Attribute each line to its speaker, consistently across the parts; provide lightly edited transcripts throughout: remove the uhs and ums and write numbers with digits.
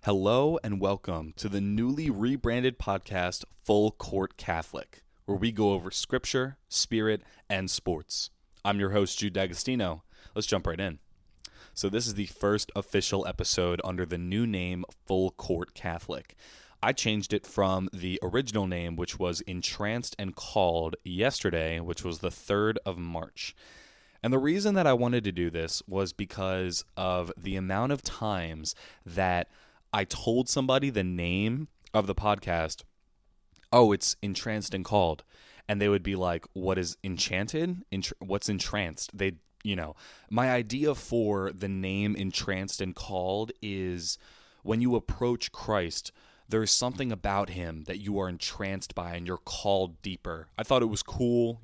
Speaker 1: Hello and welcome to the newly rebranded podcast Full Court Catholic, where we go over scripture, spirit, and sports. I'm your host, Jude D'Agostino. Let's jump right in. So this is the first official episode under the new name Full Court Catholic. I changed it from the original name, which was Entranced and Called yesterday, which was the 3rd of March. And the reason that I wanted to do this was because of the amount of times that I told somebody the name of the podcast, oh, it's Entranced and Called. And they would be like, what is enchanted? What's entranced? My idea for the name Entranced and Called is when you approach Christ, there's something about him that you are entranced by and you're called deeper. I thought it was cool,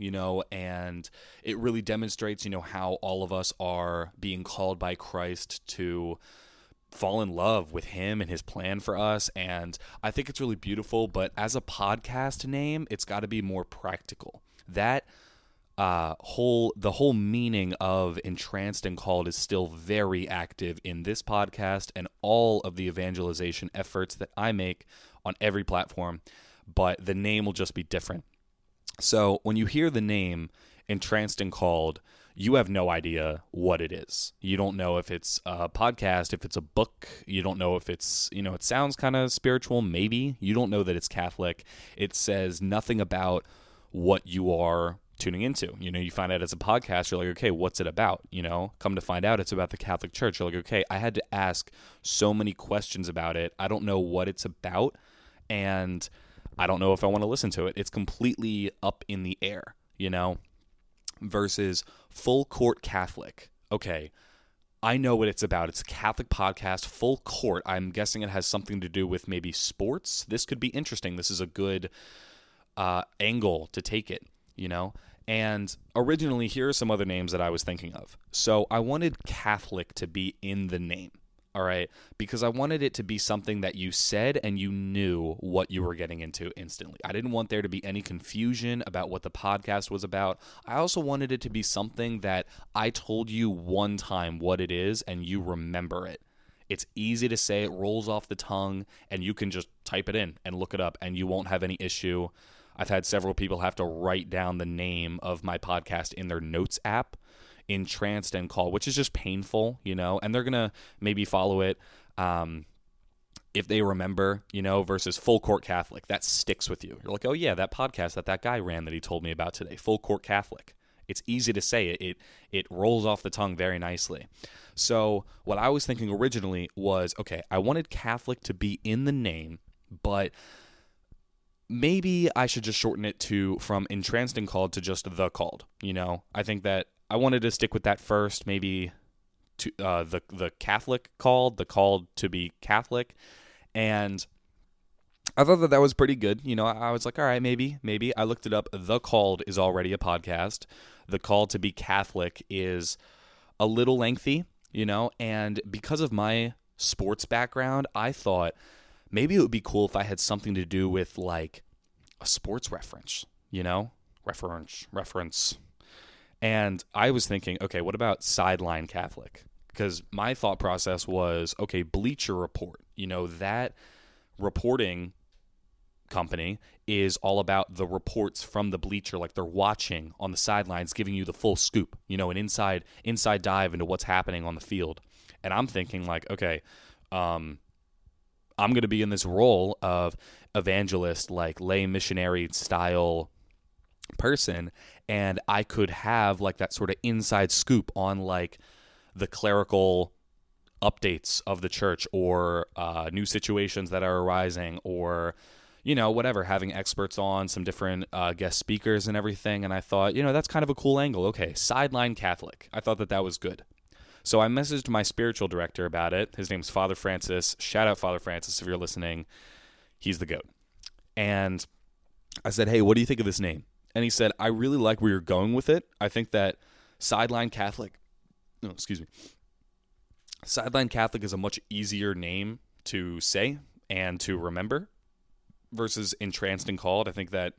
Speaker 1: and it really demonstrates, how all of us are being called by Christ to fall in love with him and his plan for us. And I think it's really beautiful, but as a podcast name, it's got to be more practical. That the whole meaning of Entranced and Called is still very active in this podcast and all of the evangelization efforts that I make on every platform, but the name will just be different. So when you hear the name Entranced and Called, you have no idea what it is. You don't know if it's a podcast, if it's a book. You don't know if it's, it sounds kind of spiritual, maybe. You don't know that it's Catholic. It says nothing about what you are tuning into. You find out it's a podcast, you're like, okay, what's it about? Come to find out it's about the Catholic Church. You're like, okay, I had to ask so many questions about it. I don't know what it's about, and I don't know if I want to listen to it. It's completely up in the air, versus Full Court Catholic. Okay, I know what it's about. It's a Catholic podcast, Full Court. I'm guessing it has something to do with maybe sports. This could be interesting. This is a good angle to take it, And originally, here are some other names that I was thinking of. So I wanted Catholic to be in the name, all right? Because I wanted it to be something that you said and you knew what you were getting into instantly. I didn't want there to be any confusion about what the podcast was about. I also wanted it to be something that I told you one time what it is and you remember it. It's easy to say, it rolls off the tongue, and you can just type it in and look it up, and you won't have any issue. I've had several people have to write down the name of my podcast in their notes app, Entranced and Call, which is just painful, and they're going to maybe follow it if they remember, versus Full Court Catholic. That sticks with you. You're like, oh yeah, that podcast that guy ran that he told me about today, Full Court Catholic. It's easy to say it. It rolls off the tongue very nicely. So what I was thinking originally was, okay, I wanted Catholic to be in the name, but maybe I should just shorten it from Entranced and Called to just The Called. I think that I wanted to stick with that first, maybe to the Catholic Called, the Called to be Catholic, and I thought that was pretty good. I was like, all right, maybe. I looked it up. The Called is already a podcast. The Called to be Catholic is a little lengthy, and because of my sports background, I thought maybe it would be cool if I had something to do with like a sports reference, reference. And I was thinking, okay, what about Sideline Catholic? Because my thought process was, okay, Bleacher Report, that reporting company is all about the reports from the bleacher, like they're watching on the sidelines, giving you the full scoop, an inside dive into what's happening on the field. And I'm thinking like, okay, I'm going to be in this role of evangelist, like lay missionary style person, and I could have like that sort of inside scoop on like the clerical updates of the church or new situations that are arising or whatever, having experts on, some different guest speakers and everything. And I thought, that's kind of a cool angle. Okay, Sideline Catholic. I thought that was good. So I messaged my spiritual director about it. His name's Father Francis. Shout out Father Francis if you're listening. He's the GOAT. And I said, hey, what do you think of this name? And he said, I really like where you're going with it. I think that Sideline Catholic is a much easier name to say and to remember versus Entranced and Called. I think that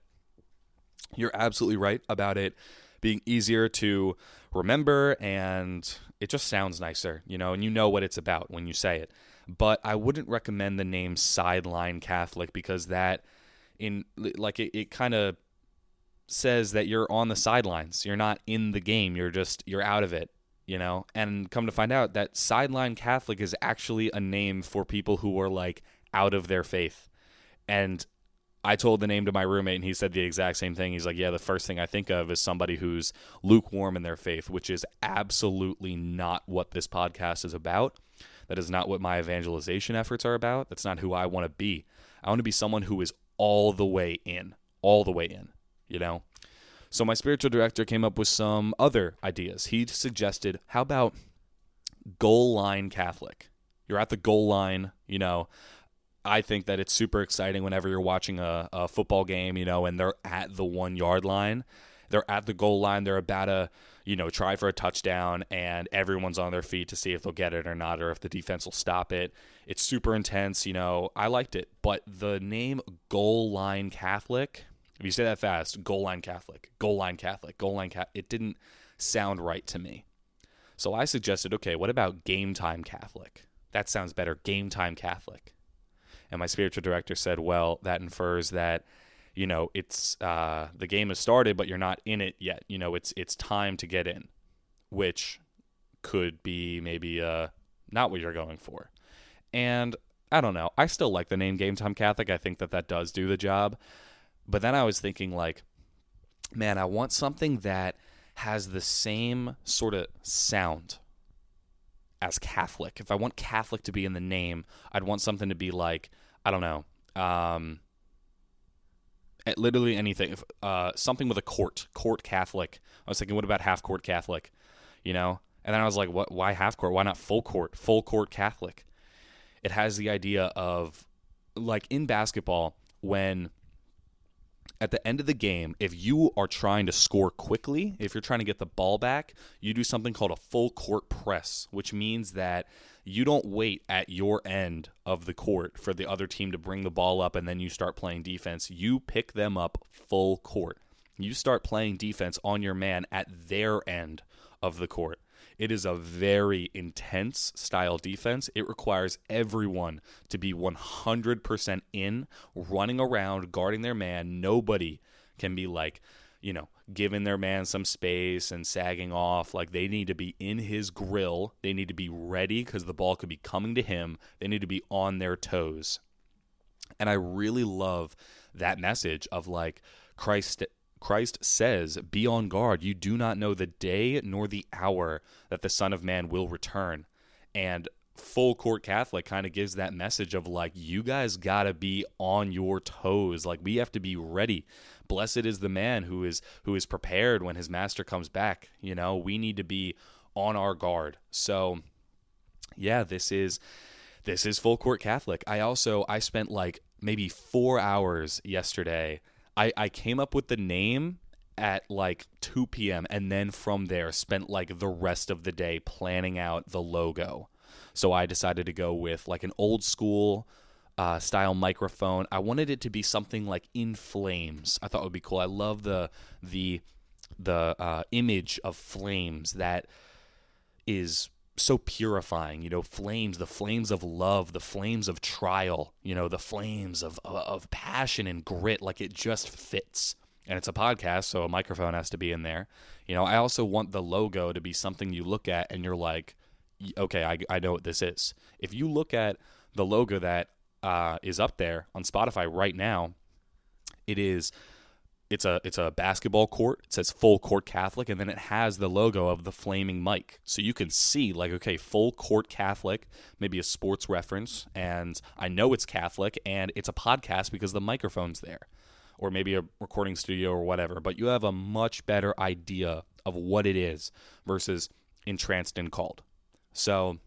Speaker 1: you're absolutely right about it being easier to remember, and it just sounds nicer, and you know what it's about when you say it. But I wouldn't recommend the name Sideline Catholic because that it kind of says that you're on the sidelines. You're not in the game. You're out of it, And come to find out that Sideline Catholic is actually a name for people who are like out of their faith. And I told the name to my roommate, and he said the exact same thing. He's like, yeah, the first thing I think of is somebody who's lukewarm in their faith, which is absolutely not what this podcast is about. That is not what my evangelization efforts are about. That's not who I want to be. I want to be someone who is all the way in, So my spiritual director came up with some other ideas. He suggested, how about goal line Catholic? You're at the goal line, I think that it's super exciting whenever you're watching a football game, and they're at the 1 yard line. They're at the goal line. They're about to, try for a touchdown, and everyone's on their feet to see if they'll get it or not, or if the defense will stop it. It's super intense. I liked it. But the name Goal Line Catholic, if you say that fast, Goal Line Catholic, Goal Line Catholic, Goal Line Catholic, it didn't sound right to me. So I suggested, okay, what about Game Time Catholic? That sounds better, Game Time Catholic. And my spiritual director said, well, that infers that, it's the game has started, but you're not in it yet. It's time to get in, which could be maybe not what you're going for. And I don't know. I still like the name Game Time Catholic. I think that does do the job. But then I was thinking like, man, I want something that has the same sort of sound as Catholic. If I want Catholic to be in the name, I'd want something to be like, I don't know, literally anything. Something with a court Catholic. I was thinking, what about half court Catholic? And then I was like, what? Why half court? Why not full court Catholic? It has the idea of, like in basketball, when at the end of the game, if you are trying to score quickly, if you're trying to get the ball back, you do something called a full court press, which means that you don't wait at your end of the court for the other team to bring the ball up and then you start playing defense. You pick them up full court. You start playing defense on your man at their end of the court. It is a very intense style defense. It requires everyone to be 100% in, running around, guarding their man. Nobody can be like, giving their man some space and sagging off. Like, they need to be in his grill. They need to be ready because the ball could be coming to him. They need to be on their toes. And I really love that message of like Christ says, be on guard. You do not know the day nor the hour that the Son of Man will return. And full court Catholic kind of gives that message of like, you guys got to be on your toes. Like, we have to be ready. Blessed is the man who is prepared when his master comes back. We need to be on our guard. So yeah, this is full court Catholic. I spent like maybe 4 hours yesterday. I came up with the name at like 2 p.m. and then from there spent like the rest of the day planning out the logo. So I decided to go with like an old school style microphone. I wanted it to be something like in flames. I thought it would be cool. I love the image of flames that is so purifying, flames, the flames of love, the flames of trial, the flames of passion and grit. Like, it just fits. And it's a podcast, so a microphone has to be in there. I also want the logo to be something you look at and you're like, okay, I know what this is. If you look at the logo that is up there on Spotify right now, it's a basketball court. It says full court Catholic, and then it has the logo of the flaming mic. So you can see like, okay, full court Catholic, maybe a sports reference, and I know it's Catholic, and it's a podcast because the microphone's there, or maybe a recording studio or whatever. But you have a much better idea of what it is versus Entranced and Called. So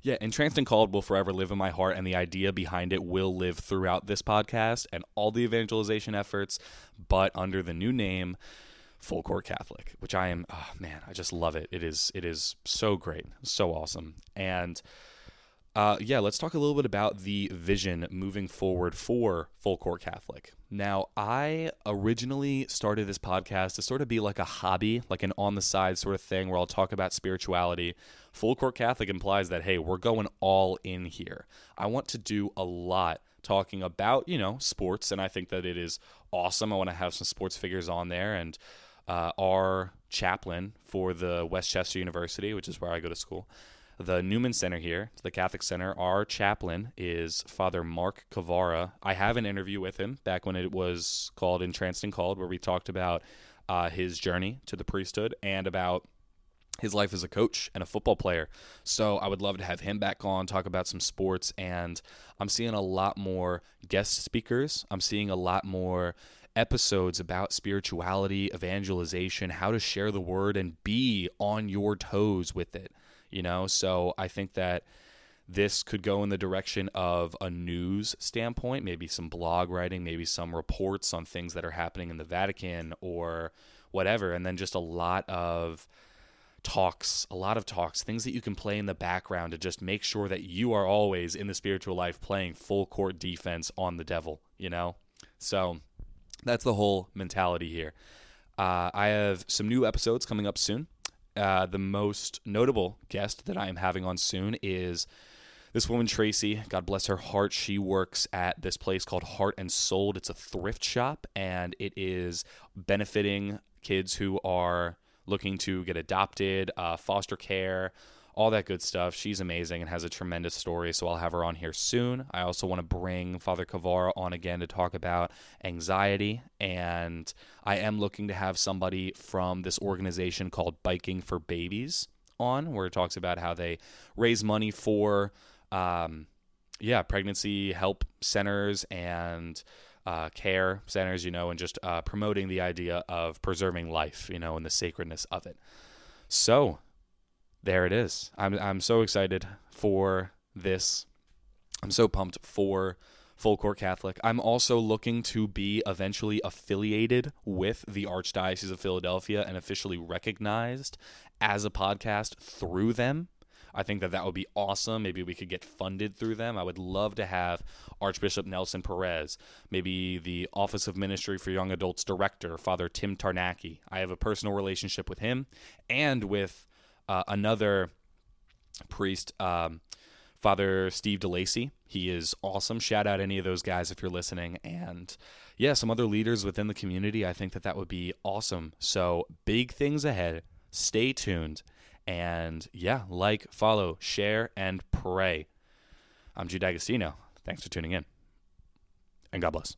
Speaker 1: yeah, Entranced and Called will forever live in my heart, and the idea behind it will live throughout this podcast and all the evangelization efforts, but under the new name, Full Court Catholic, which I just love it. It is so great, so awesome. And Let's talk a little bit about the vision moving forward for Full Court Catholic. Now, I originally started this podcast to sort of be like a hobby, like an on-the-side sort of thing where I'll talk about spirituality. Full Court Catholic implies that, hey, we're going all in here. I want to do a lot talking about, sports, and I think that it is awesome. I want to have some sports figures on there, and our chaplain for the Westchester University, which is where I go to school, the Newman Center here, the Catholic Center, our chaplain is Father Mark Cavara. I have an interview with him back when it was called Entranced and Called, where we talked about his journey to the priesthood and about his life as a coach and a football player. So I would love to have him back on, talk about some sports, and I'm seeing a lot more guest speakers. I'm seeing a lot more episodes about spirituality, evangelization, how to share the word and be on your toes with it. So I think that this could go in the direction of a news standpoint, maybe some blog writing, maybe some reports on things that are happening in the Vatican or whatever, and then just a lot of talks, things that you can play in the background to just make sure that you are always in the spiritual life playing full court defense on the devil, So that's the whole mentality here. I have some new episodes coming up soon. The most notable guest that I am having on soon is this woman, Tracy. God bless her heart. She works at this place called Heart and Soul. It's a thrift shop, and it is benefiting kids who are looking to get adopted, foster care, all that good stuff. She's amazing and has a tremendous story, so I'll have her on here soon. I also want to bring Father Cavara on again to talk about anxiety, and I am looking to have somebody from this organization called Biking for Babies on, where it talks about how they raise money for pregnancy help centers and care centers, and just promoting the idea of preserving life, and the sacredness of it. So there it is. I'm so excited for this. I'm so pumped for Full Court Catholic. I'm also looking to be eventually affiliated with the Archdiocese of Philadelphia and officially recognized as a podcast through them. I think that would be awesome. Maybe we could get funded through them. I would love to have Archbishop Nelson Perez, maybe the Office of Ministry for Young Adults Director, Father Tim Tarnacki. I have a personal relationship with him and with another priest, Father Steve DeLacy. He is awesome. Shout out any of those guys if you're listening. And some other leaders within the community. I think that would be awesome. So big things ahead. Stay tuned. And like, follow, share, and pray. I'm Jude D'Agostino. Thanks for tuning in. And God bless.